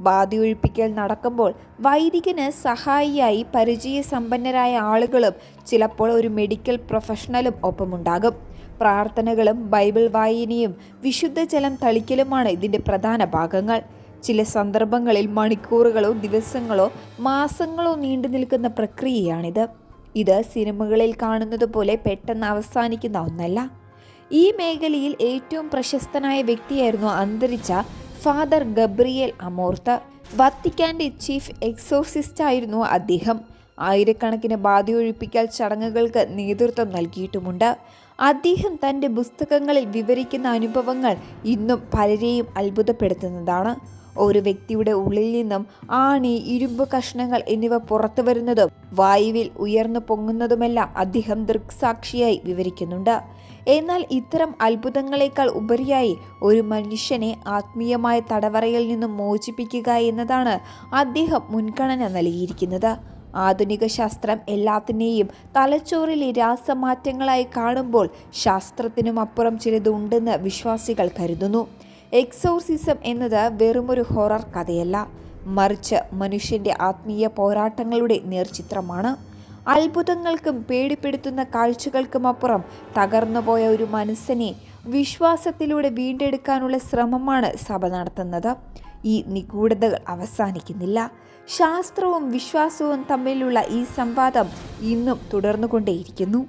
ബാധയൊഴിപ്പിക്കൽ നടക്കുമ്പോൾ വൈദികന് സഹായിയായി പരിചയസമ്പന്നരായ ആളുകളും ചിലപ്പോൾ ഒരു മെഡിക്കൽ പ്രൊഫഷണലും ഒപ്പമുണ്ടാകും. പ്രാർത്ഥനകളും ബൈബിൾ വായനയും വിശുദ്ധ ജലം തളിക്കലുമാണ് ഇതിൻ്റെ പ്രധാന ഭാഗങ്ങൾ. ചില സന്ദർഭങ്ങളിൽ മണിക്കൂറുകളോ ദിവസങ്ങളോ മാസങ്ങളോ നീണ്ടു നിൽക്കുന്ന പ്രക്രിയയാണിത്. ഇത് സിനിമകളിൽ കാണുന്നത് പോലെ പെട്ടെന്ന് അവസാനിക്കുന്ന ഒന്നല്ല. ഈ മേഖലയിൽ ഏറ്റവും പ്രശസ്തനായ വ്യക്തിയായിരുന്നു അന്തരിച്ച ഫാദർ ഗബ്രിയേൽ അമോർത്ത്. വത്തിക്കാൻ്റെ ചീഫ് എക്സോർസിസ്റ്റ് ആയിരുന്നു അദ്ദേഹം. ആയിരക്കണക്കിന് ബാധയൊഴിപ്പിക്കൽ ചടങ്ങുകൾക്ക് നേതൃത്വം നൽകിയിട്ടുമുണ്ട്. അദ്ദേഹം തൻ്റെ പുസ്തകങ്ങളിൽ വിവരിക്കുന്ന അനുഭവങ്ങൾ ഇന്നും പലരെയും അത്ഭുതപ്പെടുത്തുന്നതാണ്. ഒരു വ്യക്തിയുടെ ഉള്ളിൽ നിന്നും ആണി, ഇരുമ്പ് കഷ്ണങ്ങൾ എന്നിവ പുറത്തു വരുന്നതും വായുവിൽ ഉയർന്നു പൊങ്ങുന്നതുമെല്ലാം അദ്ദേഹം ദൃക്സാക്ഷിയായി വിവരിക്കുന്നുണ്ട്. എന്നാൽ ഇത്തരം അത്ഭുതങ്ങളെക്കാൾ ഉപരിയായി ഒരു മനുഷ്യനെ ആത്മീയമായ തടവറയിൽ നിന്നും മോചിപ്പിക്കുക എന്നതാണ് അദ്ദേഹം മുൻഗണന നൽകിയിരിക്കുന്നത്. ആധുനിക ശാസ്ത്രം എല്ലാത്തിനെയും തലച്ചോറിലെ രാസമാറ്റങ്ങളായി കാണുമ്പോൾ ശാസ്ത്രത്തിനും അപ്പുറം ചിലതുണ്ടെന്ന് വിശ്വാസികൾ കരുതുന്നു. എക്സോർസിസം എന്നത് വെറുമൊരു ഹൊറർ കഥയല്ല, മറിച്ച് മനുഷ്യൻ്റെ ആത്മീയ പോരാട്ടങ്ങളുടെ നേർചിത്രമാണ്. അത്ഭുതങ്ങൾക്കും പേടിപ്പെടുത്തുന്ന കാഴ്ചകൾക്കുമപ്പുറം തകർന്നുപോയ ഒരു മനസ്സിനെ വിശ്വാസത്തിലൂടെ വീണ്ടെടുക്കാനുള്ള ശ്രമമാണ് സഭ നടത്തുന്നത്. ഈ നിഗൂഢതകൾ അവസാനിക്കുന്നില്ല. ശാസ്ത്രവും വിശ്വാസവും തമ്മിലുള്ള ഈ സംവാദം ഇന്നും തുടർന്നുകൊണ്ടേയിരിക്കുന്നു.